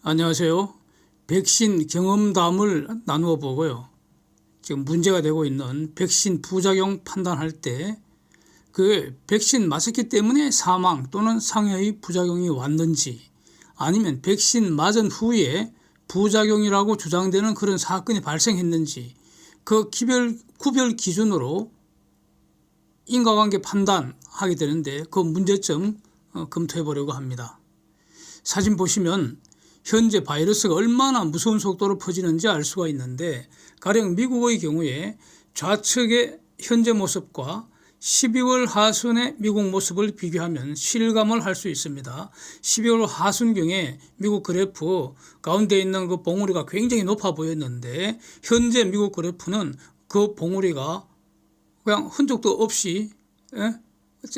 안녕하세요. 백신 경험담을 나누어 보고요. 지금 문제가 되고 있는 백신 부작용 판단할 때 그 백신 맞았기 때문에 사망 또는 상해의 부작용이 왔는지, 아니면 백신 맞은 후에 부작용이라고 주장되는 그런 사건이 발생했는지, 그 구별 기준으로 인과관계 판단하게 되는데, 그 문제점 검토해 보려고 합니다. 사진 보시면 현재 바이러스가 얼마나 무서운 속도로 퍼지는지 알 수가 있는데, 가령 미국의 경우에 좌측의 현재 모습과 12월 하순의 미국 모습을 비교하면 실감을 할 수 있습니다. 12월 하순경에 미국 그래프 가운데 있는 그 봉우리가 굉장히 높아 보였는데, 현재 미국 그래프는 그 봉우리가 그냥 흔적도 없이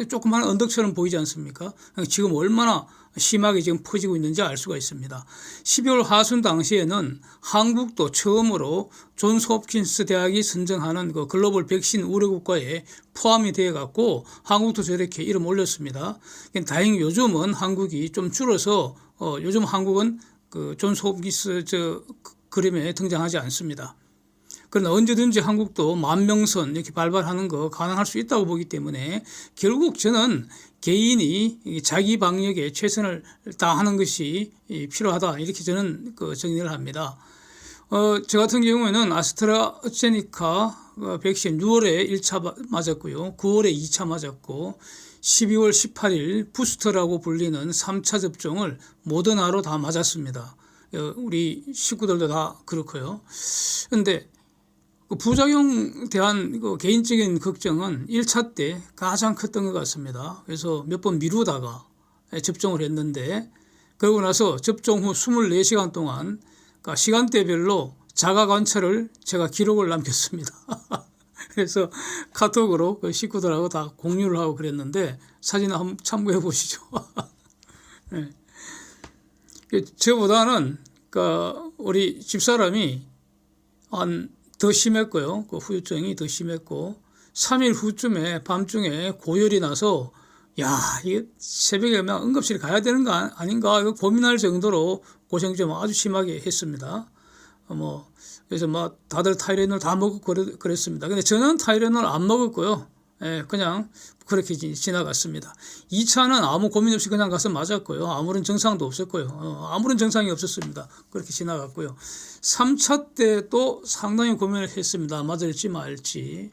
조그만 언덕처럼 보이지 않습니까? 지금 얼마나 심하게 지금 퍼지고 있는지 알 수가 있습니다. 12월 하순 당시에는 한국도 처음으로 존스 홉킨스 대학이 선정하는 그 글로벌 백신 우려국가에 포함이 되어 갖고 한국도 저렇게 이름 올렸습니다. 다행히 요즘은 한국이 좀 줄어서 요즘 한국은 그 존스 홉킨스 그림에 등장하지 않습니다. 그러나 언제든지 한국도 만명선 이렇게 발발하는 거 가능할 수 있다고 보기 때문에, 결국 저는 개인이 자기 방역에 최선을 다하는 것이 필요하다, 이렇게 저는 정리를 합니다. 저 같은 경우에는 아스트라제네카 백신 6월에 1차 맞았고요. 9월에 2차 맞았고, 12월 18일 부스터라고 불리는 3차 접종을 모더나로 다 맞았습니다. 우리 식구들도 다 그렇고요. 그런데 부작용 대한 개인적인 걱정은 1차 때 가장 컸던 것 같습니다. 그래서 몇 번 미루다가 접종을 했는데, 그러고 나서 접종 후 24시간 동안 시간대별로 자가 관찰을 제가 기록을 남겼습니다. 그래서 카톡으로 식구들하고 다 공유를 하고 그랬는데, 사진 한번 참고해 보시죠. 네. 저보다는 우리 집사람이 더 심했고요. 그 후유증이 더 심했고, 3일 후쯤에 밤중에 고열이 나서 이게 새벽에 응급실 가야 되는 거 아닌가 이거 고민할 정도로 고생 좀 아주 심하게 했습니다. 그래서 다들 타이레놀 다 먹고 그랬습니다. 근데 저는 타이레놀 안 먹었고요. 그냥 그렇게 지나갔습니다. 2차는 아무 고민 없이 그냥 가서 맞았고요. 아무런 증상도 없었고요. 아무런 증상이 없었습니다. 그렇게 지나갔고요. 3차 때도 상당히 고민을 했습니다. 맞을지 말지.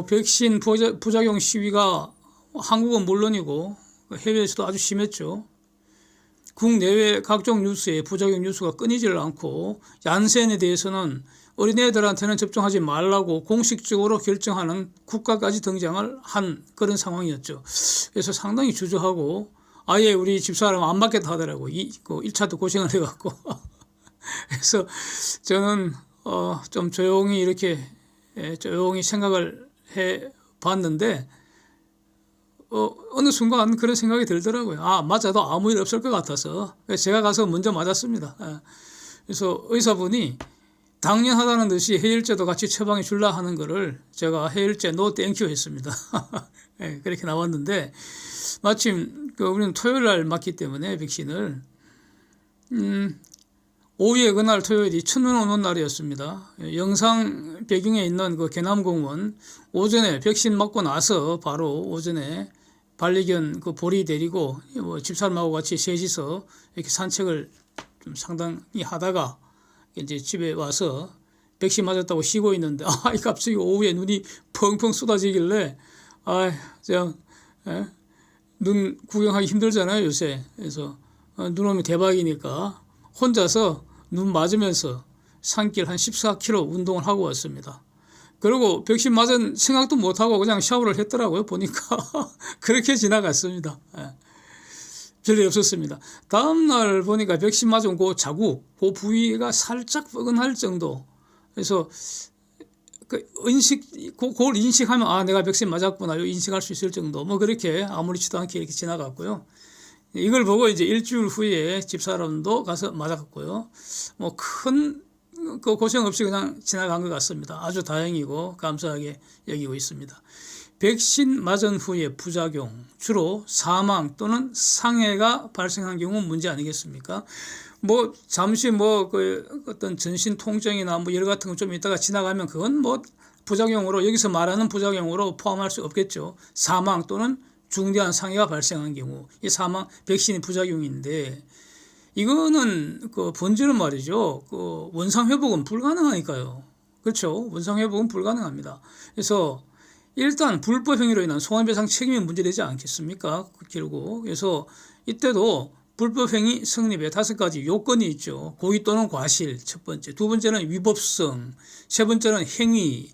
백신 부작용 시위가 한국은 물론이고 해외에서도 아주 심했죠. 국내외 각종 뉴스에 부작용 뉴스가 끊이질 않고, 얀센에 대해서는 어린애들한테는 접종하지 말라고 공식적으로 결정하는 국가까지 등장을 한 그런 상황이었죠. 그래서 상당히 주저하고 아예 우리 집사람 안 맞겠다 하더라고. 1차도 고생을 해갖고. 그래서 저는 좀 조용히 이렇게 조용히 생각을 해 봤는데, 어느 순간 그런 생각이 들더라고요. 맞아도 아무 일 없을 것 같아서 제가 가서 먼저 맞았습니다. 그래서 의사분이 당연하다는 듯이 해열제도 같이 처방해 줄라 하는 거를 제가 해열제 노 땡큐 했습니다. 그렇게 나왔는데, 마침 우리는 토요일 날 맞기 때문에 백신을 오후에 그날 토요일이 첫눈 오는 날이었습니다. 영상 배경에 있는 그 개남공원, 오전에 백신 맞고 나서 바로 오전에 반려견 보리 데리고 집사람하고 같이 셋이서 이렇게 산책을 좀 상당히 하다가 이제 집에 와서 백신 맞았다고 쉬고 있는데, 갑자기 오후에 눈이 펑펑 쏟아지길래, 눈 구경하기 힘들잖아요, 요새. 그래서 눈 오면 대박이니까 혼자서 눈 맞으면서 산길 한 14km 운동을 하고 왔습니다. 그리고 백신 맞은 생각도 못하고 그냥 샤워를 했더라고요, 보니까. 그렇게 지나갔습니다. 별일 없었습니다. 다음날 보니까 백신 맞은 그 자국, 그 부위가 살짝 뻐근할 정도. 그래서 그걸 인식하면 내가 백신 맞았구나 인식할 수 있을 정도. 그렇게 아무렇지도 않게 이렇게 지나갔고요. 이걸 보고 이제 일주일 후에 집사람도 가서 맞았고요. 큰 고생 없이 그냥 지나간 것 같습니다. 아주 다행이고 감사하게 여기고 있습니다. 백신 맞은 후에 부작용, 주로 사망 또는 상해가 발생한 경우 문제 아니겠습니까? 뭐 잠시 그 어떤 전신 통증이나 뭐 여러 같은 거 좀 있다가 지나가면 그건 뭐 부작용으로, 여기서 말하는 부작용으로 포함할 수 없겠죠. 사망 또는 중대한 상해가 발생한 경우, 이 사망 백신이 부작용인데, 이거는 그 본질은 말이죠. 그 원상 회복은 불가능하니까요. 그렇죠. 원상 회복은 불가능합니다. 그래서 일단 불법 행위로 인한 손해배상 책임이 문제되지 않겠습니까? 결국. 그래서 이때도 불법 행위 성립에 5가지 요건이 있죠. 고의 또는 과실, 첫 번째. 두 번째는 위법성, 세 번째는 행위,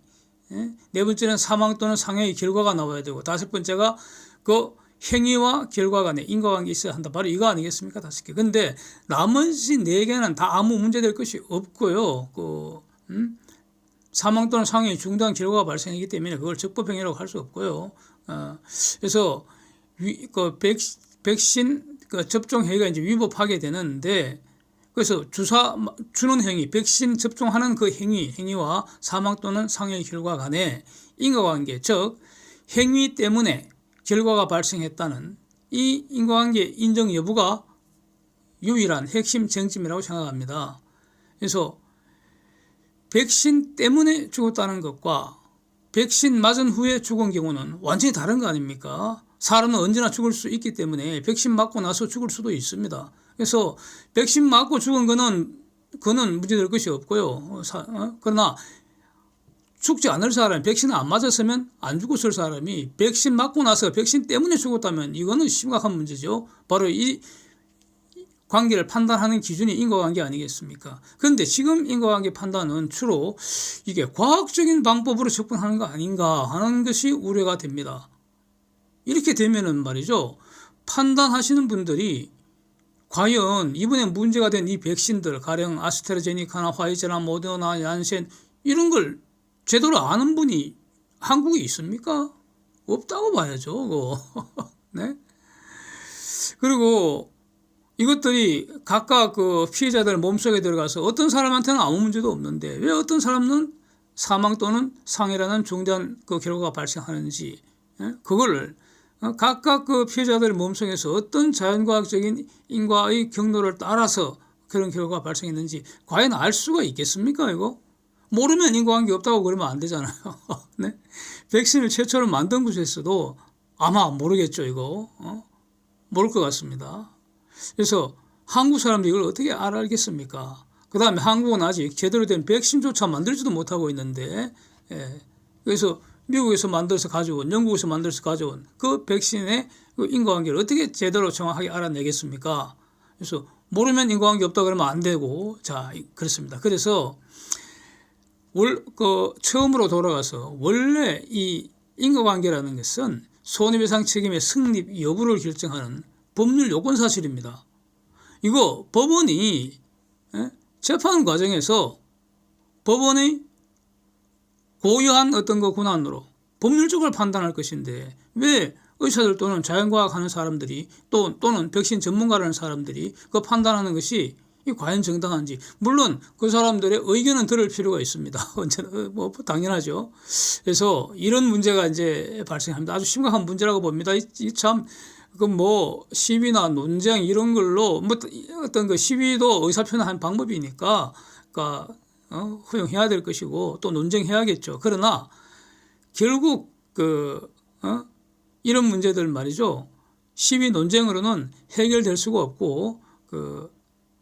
네 번째는 사망 또는 상해의 결과가 나와야 되고, 다섯 번째가 그 행위와 결과 간에 인과관계 있어야 한다. 바로 이거 아니겠습니까? 5개. 근데 나머지 4개는 다 아무 문제될 것이 없고요. 사망 또는 상해의 중대한 결과가 발생하기 때문에 그걸 적법행위라고 할 수 없고요. 그래서 백신 접종 행위가 이제 위법하게 되는데, 그래서 주사 주는 행위, 백신 접종하는 그 행위와 사망 또는 상해의 결과 간에 인과관계, 즉 행위 때문에 결과가 발생했다는 이 인과관계 인정 여부가 유일한 핵심 쟁점이라고 생각합니다. 그래서 백신 때문에 죽었다는 것과 백신 맞은 후에 죽은 경우는 완전히 다른 거 아닙니까? 사람은 언제나 죽을 수 있기 때문에 백신 맞고 나서 죽을 수도 있습니다. 그래서 백신 맞고 죽은 그는 문제될 것이 없고요. 그러나 죽지 않을 사람, 백신을 안 맞았으면 안 죽었을 사람이 백신 맞고 나서 백신 때문에 죽었다면 이거는 심각한 문제죠. 바로 이 관계를 판단하는 기준이 인과관계 아니겠습니까? 그런데 지금 인과관계 판단은 주로 이게 과학적인 방법으로 접근하는 거 아닌가 하는 것이 우려가 됩니다. 이렇게 되면은 말이죠, 판단하시는 분들이 과연 이번에 문제가 된 이 백신들, 가령 아스트라제네카나 화이자나 모더나 얀센, 이런 걸 제대로 아는 분이 한국에 있습니까? 없다고 봐야죠. 그거. 네? 그리고 이것들이 각각 그 피해자들 몸속에 들어가서 어떤 사람한테는 아무 문제도 없는데 왜 어떤 사람은 사망 또는 상해라는 중대한 그 결과가 발생하는지, 그걸 각각 그 피해자들 몸속에서 어떤 자연과학적인 인과의 경로를 따라서 그런 결과가 발생했는지 과연 알 수가 있겠습니까? 이거 모르면 인과관계 없다고 그러면 안 되잖아요. 네? 백신을 최초로 만든 곳에서도 아마 모르겠죠. 이거 모를 것 같습니다. 그래서 한국 사람들이 이걸 어떻게 알겠습니까? 그 다음에 한국은 아직 제대로 된 백신조차 만들지도 못하고 있는데, 그래서 미국에서 만들어서 가져온, 영국에서 만들어서 가져온 그 백신의 그 인과관계를 어떻게 제대로 정확하게 알아내겠습니까? 그래서 모르면 인과관계 없다 그러면 안 되고, 자, 그렇습니다. 그래서 처음으로 돌아가서 원래 이 인과관계라는 것은 손해배상 책임의 성립 여부를 결정하는 법률 요건 사실입니다. 이거 법원이 재판 과정에서 법원의 고유한 어떤 그 권한으로 법률적으로 판단할 것인데, 왜 의사들 또는 자연과학 하는 사람들이 또는 백신 전문가라는 사람들이 그 판단하는 것이 과연 정당한지, 물론 그 사람들의 의견은 들을 필요가 있습니다. 언제나 뭐 당연하죠. 그래서 이런 문제가 이제 발생합니다. 아주 심각한 문제라고 봅니다. 참 시위나 논쟁 이런 걸로 어떤 그 시위도 의사표현한 방법이니까 허용해야 될 것이고 또 논쟁해야겠죠. 그러나 결국 이런 문제들 말이죠, 시위 논쟁으로는 해결될 수가 없고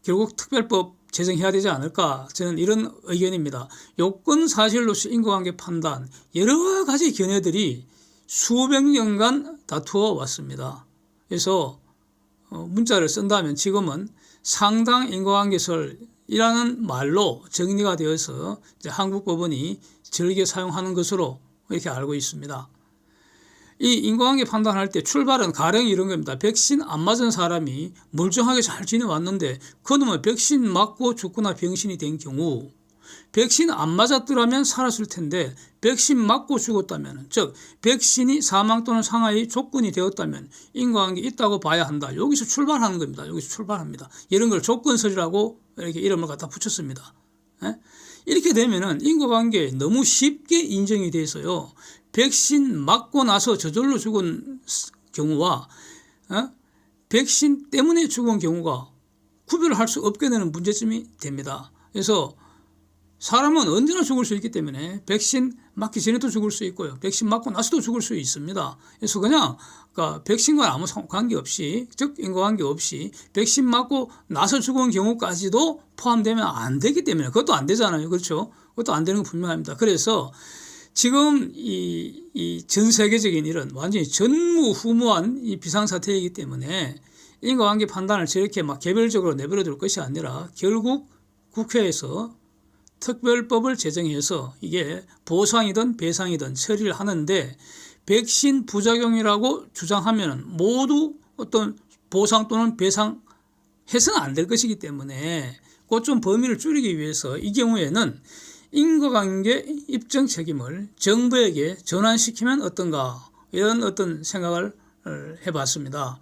결국 특별법 제정해야 되지 않을까, 저는 이런 의견입니다. 요건 사실로서 인과관계 판단, 여러 가지 견해들이 수백 년간 다투어 왔습니다. 그래서 문자를 쓴다면 지금은 상당 인과관계설이라는 말로 정리가 되어서 이제 한국 법원이 즐겨 사용하는 것으로 이렇게 알고 있습니다. 이 인과관계 판단할 때 출발은 가령 이런 겁니다. 백신 안 맞은 사람이 멀쩡하게 잘 지내왔는데 그놈은 백신 맞고 죽거나 병신이 된 경우, 백신 안 맞았더라면 살았을 텐데 백신 맞고 죽었다면, 즉 백신이 사망 또는 상해의 조건이 되었다면 인과관계 있다고 봐야 한다. 여기서 출발하는 겁니다. 여기서 출발합니다. 이런 걸 조건설이라고 이렇게 이름을 갖다 붙였습니다. 이렇게 되면은 인과관계 너무 쉽게 인정이 돼서요, 백신 맞고 나서 저절로 죽은 경우와 백신 때문에 죽은 경우가 구별할 수 없게 되는 문제점이 됩니다. 그래서 사람은 언제나 죽을 수 있기 때문에 백신 맞기 전에도 죽을 수 있고요. 백신 맞고 나서도 죽을 수 있습니다. 그래서 그냥 그러니까 백신과 아무 관계없이, 즉 인과관계 없이 백신 맞고 나서 죽은 경우까지도 포함되면 안 되기 때문에, 그것도 안 되잖아요. 그렇죠? 그것도 안 되는 건 분명합니다. 그래서 지금 이 전 세계적인 일은 완전히 전무후무한 이 비상사태이기 때문에 인과관계 판단을 저렇게 막 개별적으로 내버려 둘 것이 아니라 결국 국회에서 특별법을 제정해서 이게 보상이든 배상이든 처리를 하는데, 백신 부작용이라고 주장하면 모두 어떤 보상 또는 배상해서는 안 될 것이기 때문에 그 좀 범위를 줄이기 위해서 이 경우에는 인과관계 입증 책임을 정부에게 전환시키면 어떤가, 이런 어떤 생각을 해봤습니다.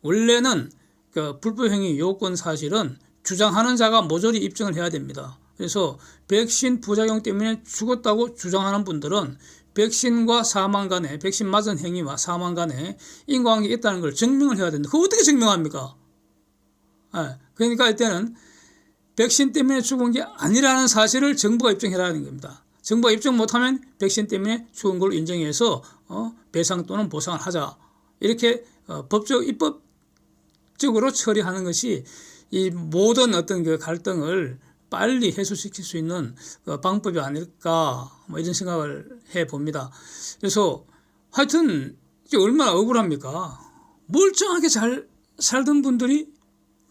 원래는 그 불법행위 요건 사실은 주장하는 자가 모조리 입증을 해야 됩니다. 그래서 백신 부작용 때문에 죽었다고 주장하는 분들은 백신과 사망 간에, 백신 맞은 행위와 사망 간에 인과관계가 있다는 걸 증명을 해야 된다. 그거 어떻게 증명합니까? 그러니까 이때는 백신 때문에 죽은 게 아니라는 사실을 정부가 입증해라는 겁니다. 정부가 입증 못하면 백신 때문에 죽은 걸 인정해서 배상 또는 보상을 하자. 이렇게 입법적으로 처리하는 것이 이 모든 어떤 그 갈등을 빨리 해소시킬 수 있는 방법이 아닐까, 뭐 이런 생각을 해봅니다. 그래서 하여튼 얼마나 억울합니까? 멀쩡하게 잘 살던 분들이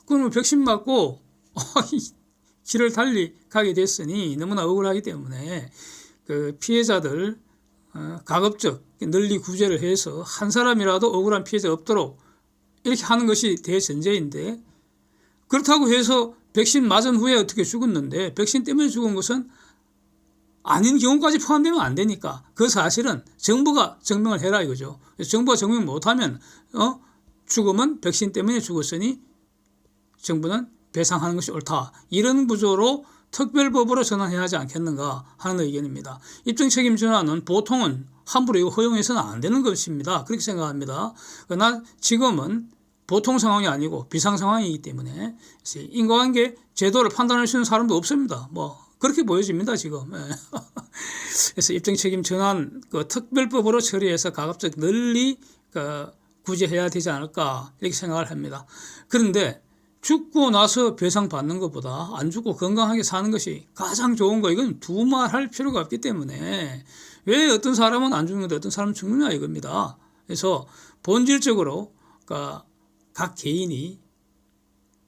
그럼 백신 맞고 길을 달리 가게 됐으니 너무나 억울하기 때문에 그 피해자들 가급적 널리 구제를 해서 한 사람이라도 억울한 피해자 없도록 이렇게 하는 것이 대전제인데, 그렇다고 해서 백신 맞은 후에 어떻게 죽었는데 백신 때문에 죽은 것은 아닌 경우까지 포함되면 안 되니까 그 사실은 정부가 증명을 해라 이거죠. 정부가 증명 못하면 죽음은 백신 때문에 죽었으니 정부는 배상하는 것이 옳다. 이런 구조로 특별법으로 전환해야 하지 않겠는가 하는 의견입니다. 입증 책임 전환은 보통은 함부로 이거 허용해서는 안 되는 것입니다. 그렇게 생각합니다. 그러나 지금은 보통 상황이 아니고 비상 상황이기 때문에 인과관계 제도를 판단할 수 있는 사람도 없습니다. 뭐 그렇게 보여집니다 지금. 그래서 입증 책임 전환 특별법으로 처리해서 가급적 널리 구제해야 되지 않을까 이렇게 생각을 합니다. 그런데 죽고 나서 배상 받는 것보다 안 죽고 건강하게 사는 것이 가장 좋은 거, 이건 두말할 필요가 없기 때문에 왜 어떤 사람은 안 죽는데 어떤 사람은 죽느냐 이겁니다. 그래서 본질적으로 각 개인이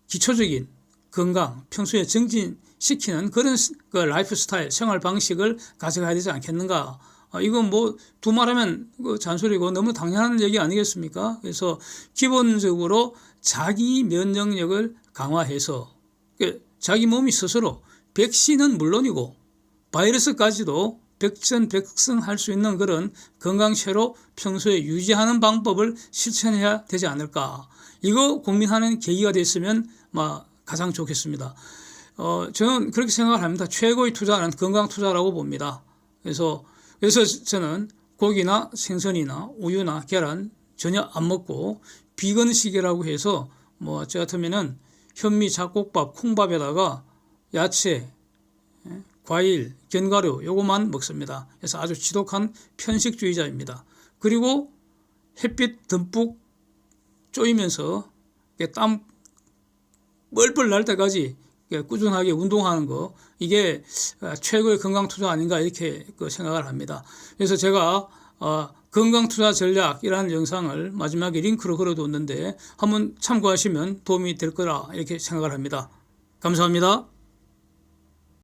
기초적인 건강, 평소에 정진시키는 그런 라이프 스타일, 생활 방식을 가져가야 되지 않겠는가. 이건 뭐 두말하면 잔소리고 너무 당연한 얘기 아니겠습니까? 그래서 기본적으로 자기 면역력을 강화해서 자기 몸이 스스로 백신은 물론이고 바이러스까지도 백전백승할 수 있는 그런 건강체로 평소에 유지하는 방법을 실천해야 되지 않을까. 이거 고민하는 계기가 됐으면 가장 좋겠습니다. 저는 그렇게 생각을 합니다. 최고의 투자는 건강 투자라고 봅니다. 그래서 저는 고기나 생선이나 우유나 계란 전혀 안 먹고 비건식이라고 해서 저 같으면은 현미, 잡곡밥, 콩밥에다가 야채, 과일, 견과류 요것만 먹습니다. 그래서 아주 지독한 편식주의자입니다. 그리고 햇빛 듬뿍 쪼이면서 땀 뻘뻘 날 때까지 꾸준하게 운동하는 거, 이게 최고의 건강 투자 아닌가 이렇게 생각을 합니다. 그래서 제가 건강 투자 전략이라는 영상을 마지막에 링크로 걸어뒀는데 한번 참고하시면 도움이 될 거라 이렇게 생각을 합니다. 감사합니다.